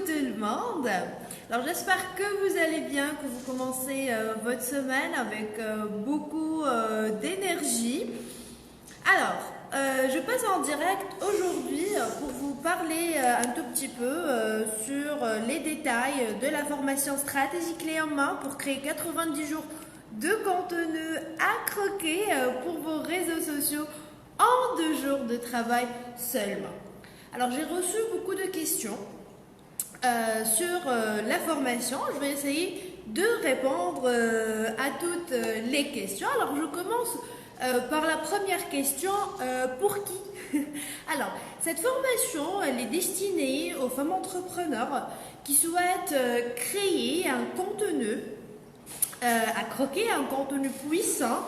tout le monde. Alors j'espère que vous allez bien, que vous commencez votre semaine avec beaucoup d'énergie. Alors, je passe en direct aujourd'hui pour vous parler un tout petit peu sur les détails de la formation stratégie clé en main pour créer 90 jours de contenu à croquer pour vos réseaux sociaux en 2 jours de travail seulement. Alors j'ai reçu beaucoup de questions sur la formation. Je vais essayer de répondre à toutes les questions. Alors je commence par la première question, pour qui? Alors, cette formation, elle est destinée aux femmes entrepreneurs qui souhaitent créer un contenu, à croquer un contenu puissant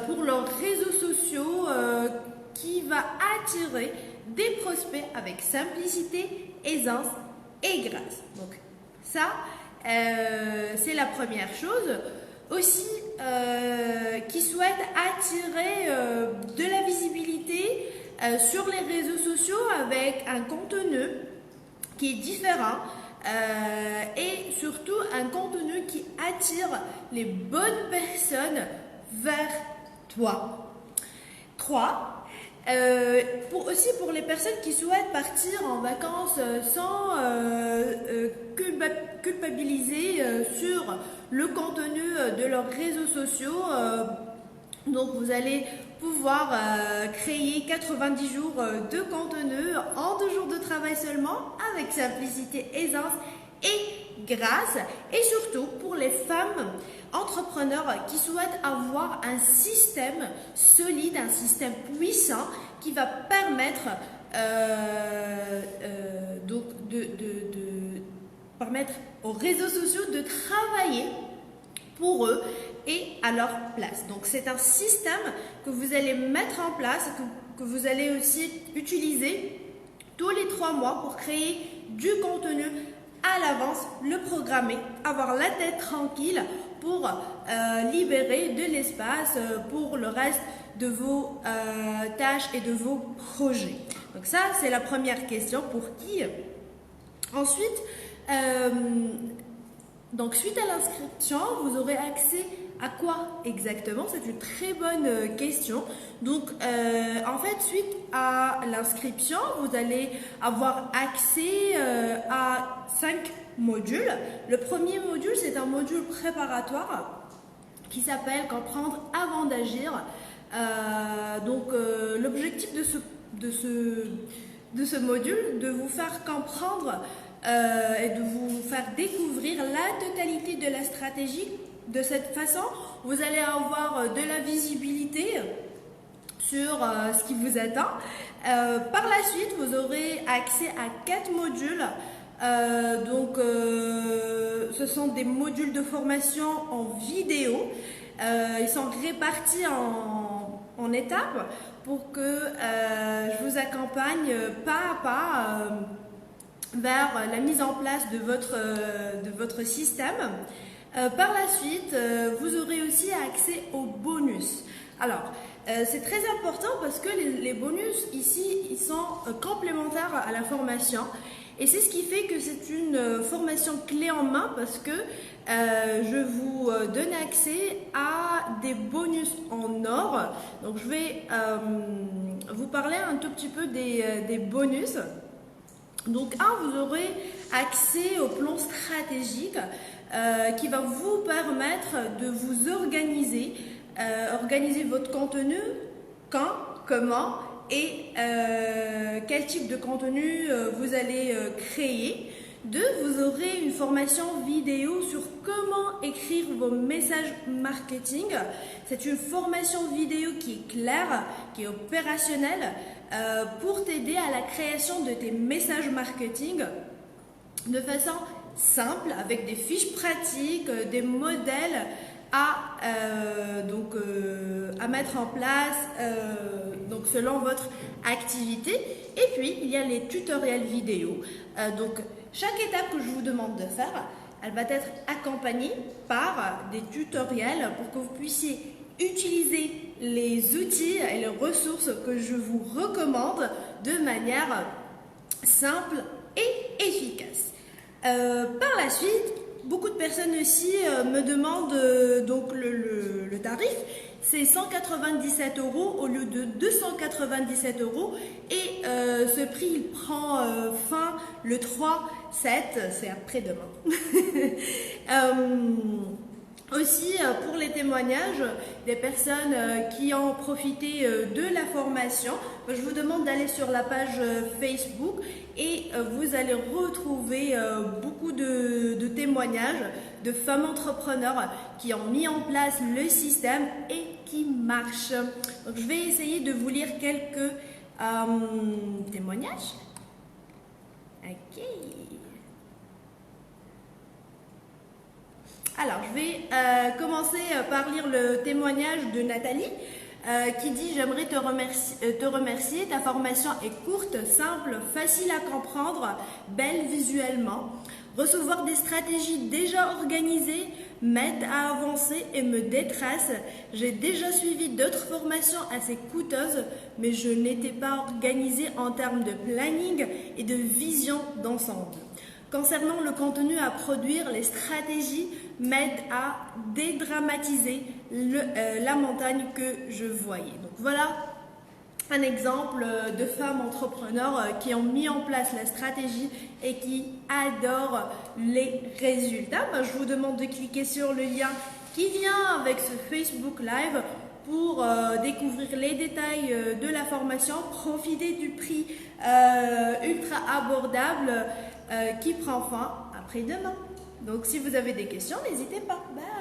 pour leurs réseaux sociaux qui va attirer des prospects avec simplicité, aisance et grâce. Donc ça, c'est la première chose. Aussi, qui souhaitent attirer de la visibilité sur les réseaux sociaux avec un contenu qui est différent et surtout un contenu qui attire les bonnes personnes vers toi. 3. Aussi pour les personnes qui souhaitent partir en vacances sans culpabiliser sur le contenu de leurs réseaux sociaux. Donc vous allez pouvoir créer 90 jours de contenu en 2 jours de travail seulement avec simplicité, aisance et grâce. Et surtout pour les femmes entrepreneurs qui souhaitent avoir un système solide, un système puissant qui va permettre permettre aux réseaux sociaux de travailler pour eux et à leur place. Donc c'est un système que vous allez mettre en place, que vous allez aussi utiliser tous les 3 mois pour créer du contenu à l'avance, le programmer, avoir la tête tranquille pour libérer de l'espace pour le reste de vos tâches et de vos projets. Donc ça, c'est la première question, pour qui? Ensuite, donc suite à l'inscription, vous aurez accès à quoi exactement? C'est une très bonne question. Donc en fait, suite à l'inscription, vous allez avoir accès à 5 modules. Le premier module, c'est un module préparatoire qui s'appelle Comprendre avant d'agir. L'objectif de ce module, de vous faire comprendre et de vous faire découvrir la totalité de la stratégie. De cette façon, vous allez avoir de la visibilité sur ce qui vous attend. Par la suite, vous aurez accès à 4 modules. Ce sont des modules de formation en vidéo. Ils sont répartis en étapes pour que je vous accompagne pas à pas vers la mise en place de votre système. Par la suite, vous aurez aussi accès aux bonus. Alors, c'est très important parce que les bonus ici, ils sont complémentaires à la formation. Et c'est ce qui fait que c'est une formation clé en main parce que je vous donne accès à des bonus en or. Donc, je vais vous parler un tout petit peu des bonus. Donc, vous aurez accès au plan stratégique qui va vous permettre de vous organiser, organiser votre contenu, quand, comment et quel type de contenu vous allez créer. 2, vous aurez une formation vidéo sur comment écrire vos messages marketing. C'est une formation vidéo qui est claire, qui est opérationnelle pour t'aider à la création de tes messages marketing de façon simple, avec des fiches pratiques, des modèles à mettre en place selon votre activité. Et puis il y a les tutoriels vidéo. Chaque étape que je vous demande de faire, elle va être accompagnée par des tutoriels pour que vous puissiez utiliser les outils et les ressources que je vous recommande de manière simple et efficace. Par la suite, beaucoup de personnes aussi me demandent donc le tarif. C'est 197 euros au lieu de 297 euros et ce prix il prend fin le 3/7, c'est après-demain. Aussi, pour les témoignages des personnes qui ont profité de la formation, je vous demande d'aller sur la page Facebook et vous allez retrouver beaucoup de témoignages de femmes entrepreneurs qui ont mis en place le système et qui marche. Donc, je vais essayer de vous lire quelques témoignages. Ok. Alors, je vais commencer par lire le témoignage de Nathalie qui dit « J'aimerais te remercier. Ta formation est courte, simple, facile à comprendre, belle visuellement. Recevoir des stratégies déjà organisées m'aide à avancer et me détresse. J'ai déjà suivi d'autres formations assez coûteuses, mais je n'étais pas organisée en termes de planning et de vision d'ensemble. Concernant le contenu à produire, les stratégies m'aident à dédramatiser la montagne que je voyais. » Donc voilà un exemple de femmes entrepreneurs qui ont mis en place la stratégie et qui adorent les résultats. Je vous demande de cliquer sur le lien qui vient avec ce Facebook Live pour découvrir les détails de la formation, profiter du prix ultra abordable qui prend fin après-demain. Donc si vous avez des questions, n'hésitez pas. Bye.